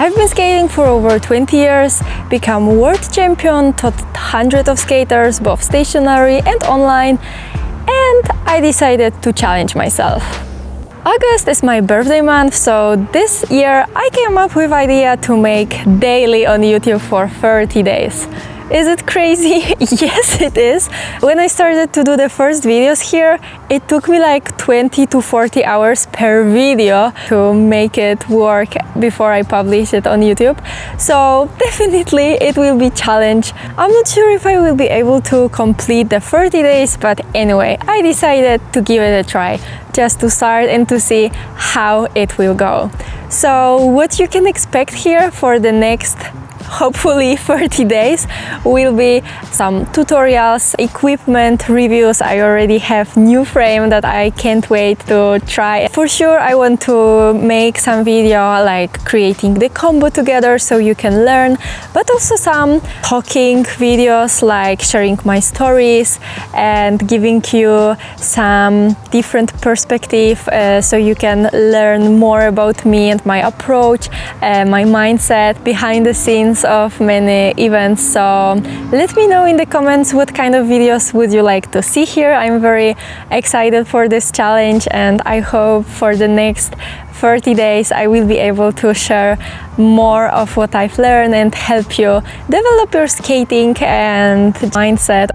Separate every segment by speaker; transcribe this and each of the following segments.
Speaker 1: I've been skating for over 20 years, become world champion, taught hundreds of skaters, both stationary and online, and I decided to challenge myself. August is my birthday month, so this year I came up with the idea to make daily on YouTube for 30 days. Is it crazy? Yes, it is. When I started to do the first videos here, it took me like 20 to 40 hours per video to make it work before I publish it on YouTube. So definitely it will be a challenge. I'm not sure if I will be able to complete the 30 days, but anyway, I decided to give it a try, just to start and to see how it will go. So what you can expect here for the next hopefully 30 days will be some tutorials, equipment reviews. I already have new frame that I can't wait to try. For sure I want to make some video like creating the combo together so you can learn, but also some talking videos like sharing my stories and giving you some different perspective so you can learn more about me and my approach, my mindset behind the scenes of many events. So let me know in the comments what kind of videos would you like to see here. I'm very excited for this challenge, and I hope for the next 30 days I will be able to share more of what I've learned and help you develop your skating and mindset.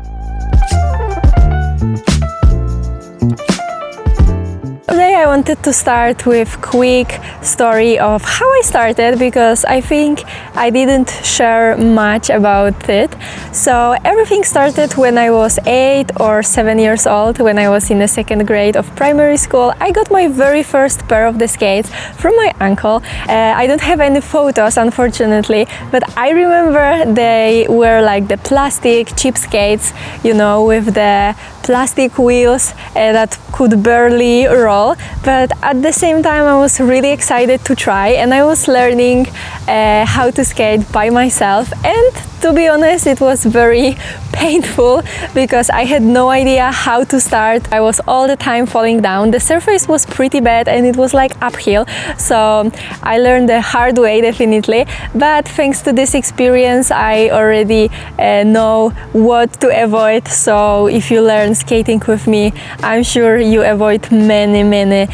Speaker 1: Today I wanted to start with a quick story of how I started, because I think I didn't share much about it. So everything started when I was 8 or 7 years old, when I was in the second grade of primary school. I got my very first pair of the skates from my uncle. I don't have any photos, unfortunately, but I remember they were like the plastic cheap skates, you know, with the plastic wheels that could barely roll, but at the same time I was really excited to try, and I was learning how to skate by myself, and to be honest it was very painful because I had no idea how to start. I was all the time falling down. The surface was pretty bad and it was like uphill, so I learned the hard way definitely, but thanks to this experience I already know what to avoid. So if you learn skating with me, I'm sure you avoid many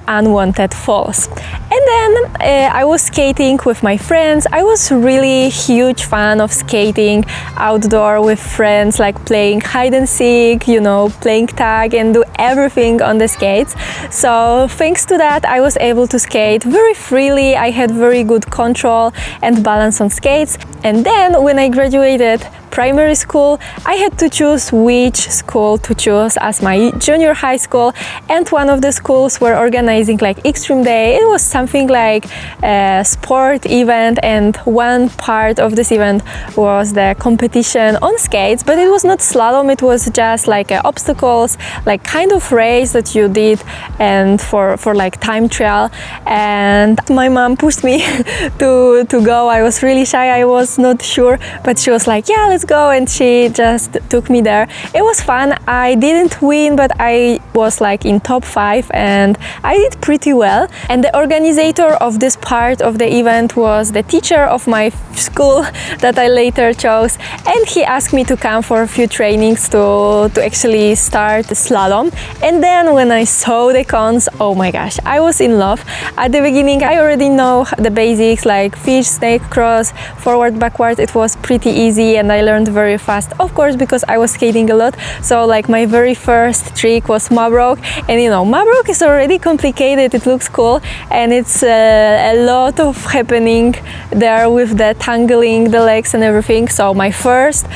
Speaker 1: unwanted falls. And then I was skating with my friends. I was really huge fan of skating outdoor with friends, like playing hide and seek, you know, playing tag and do everything on the skates. So thanks to that I was able to skate very freely. I had very good control and balance on skates. And then when I graduated primary school, I had to choose which school to choose as my junior high school, and one of the schools were organizing like extreme day. It was something like a sport event, and one part of this event was the competition on skates, but it was not slalom, it was just like obstacles, like kind of race that you did and for like time trial. And my mom pushed me to go. I was really shy, I was not sure, but she was like, yeah, let's go, and she just took me there. It was fun. I didn't win, but I was like in top 5 and I did pretty well. And the organizer of this part of the event was the teacher of my school that I later chose, and he asked me to come for a few trainings to actually start slalom. And then when I saw the cons, oh my gosh, I was in love. At the beginning I already know the basics like fish, snake, cross, forward, backward. It was pretty easy and I learned very fast, of course, because I was skating a lot. So like my very first trick was Mabrok, and you know, Mabrok is already complicated. It looks cool and it's a lot of happening there with the tangling the legs and everything. So my first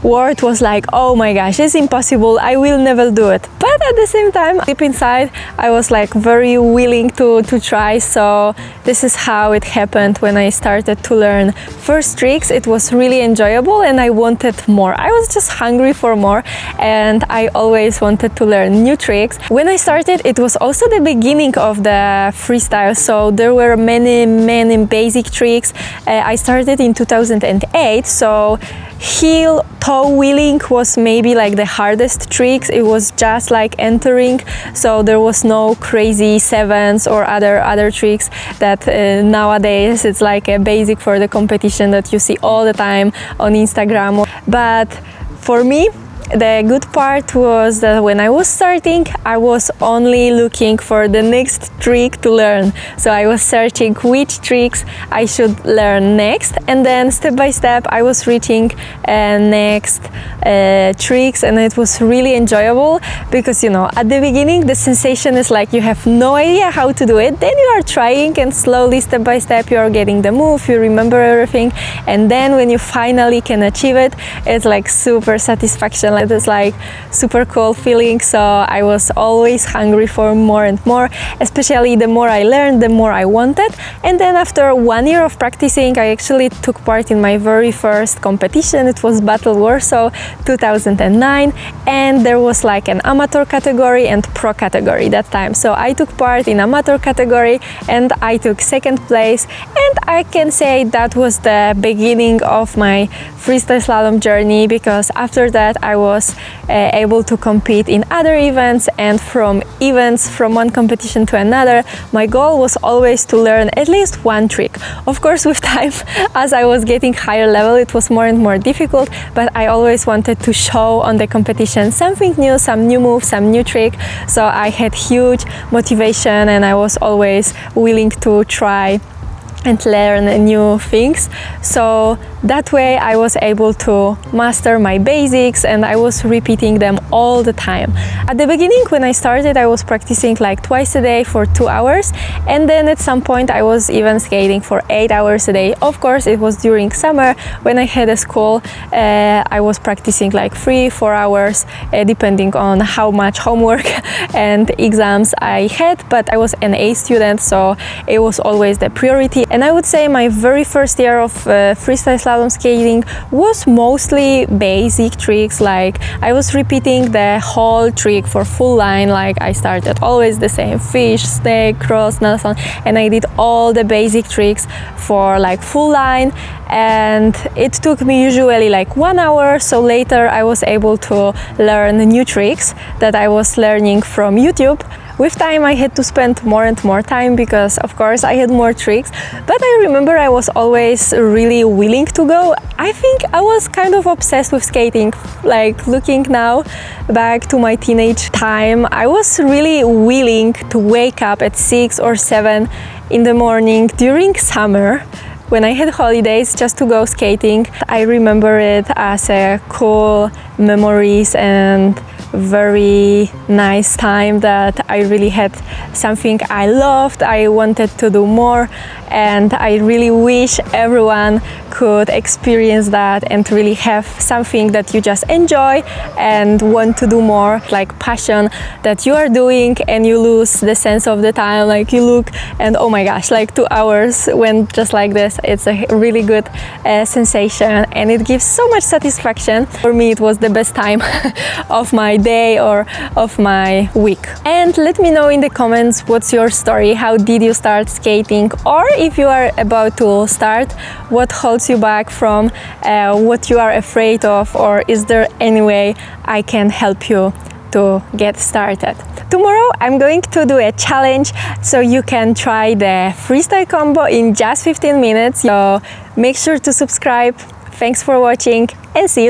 Speaker 1: word was like, oh my gosh, it's impossible, I will never do it. But at the same time, deep inside, I was like very willing to try. So this is how it happened when I started to learn first tricks. It was really enjoyable and I wanted more. I was just hungry for more and I always wanted to learn new tricks. When I started, it was also the beginning of the freestyle, so there were many basic tricks. I started in 2008, so heel toe wheeling was maybe like the hardest tricks. It was just like entering, so there was no crazy sevens or other tricks that nowadays it's like a basic for the competition that you see all the time on Instagram. But for me, the good part was that when I was starting, I was only looking for the next trick to learn. So I was searching which tricks I should learn next, and then step by step I was reaching next tricks, and it was really enjoyable because, you know, at the beginning the sensation is like you have no idea how to do it, then you are trying, and slowly, step by step, you are getting the move, you remember everything, and then when you finally can achieve it, it's like super satisfaction. It is like super cool feeling. So I was always hungry for more and more, especially the more I learned, the more I wanted. And then after 1 year of practicing, I actually took part in my very first competition. It was Battle Warsaw 2009, and there was like an amateur category and pro category that time. So I took part in amateur category and I took second place, and I can say that was the beginning of my freestyle slalom journey, because after that I was able to compete in other events, and from events, from one competition to another, my goal was always to learn at least one trick. Of course, with time, as I was getting higher level, it was more and more difficult, but I always wanted to show on the competition something new, some new move, some new trick. So I had huge motivation, and I was always willing to try and learn new things. So that way I was able to master my basics, and I was repeating them all the time. At the beginning, when I started, I was practicing like twice a day for 2 hours, and then at some point I was even skating for 8 hours a day. Of course, it was during summer when I had a school. I was practicing like 3-4 hours depending on how much homework and exams I had, but I was an A student, so it was always the priority. And I would say my very first year of freestyle slalom skating was mostly basic tricks. Like I was repeating the whole trick for full line. Like I started always the same: fish, snake, cross, Nelson, and I did all the basic tricks for like full line. And it took me usually like 1 hour. So later I was able to learn new tricks that I was learning from YouTube. With time, I had to spend more and more time because, of course, I had more tricks. But I remember I was always really willing to go. I think I was kind of obsessed with skating. Like looking now back to my teenage time, I was really willing to wake up at 6 or 7 in the morning during summer, when I had holidays, just to go skating. I remember it as a cool memories and very nice time that I really had something I loved. I wanted to do more, and I really wish everyone could experience that and really have something that you just enjoy and want to do more, like passion that you are doing, and you lose the sense of the time. Like you look and oh my gosh, like 2 hours went just like this. It's a really good sensation, and it gives so much satisfaction. For me, it was the best time of my day or of my week. And let me know in the comments what's your story. How did you start skating? Or if you are about to start, what holds you back from, what you are afraid of, or is there any way I can help you to get started? Tomorrow I'm going to do a challenge so you can try the freestyle combo in just 15 minutes. So make sure to subscribe. Thanks for watching, and see you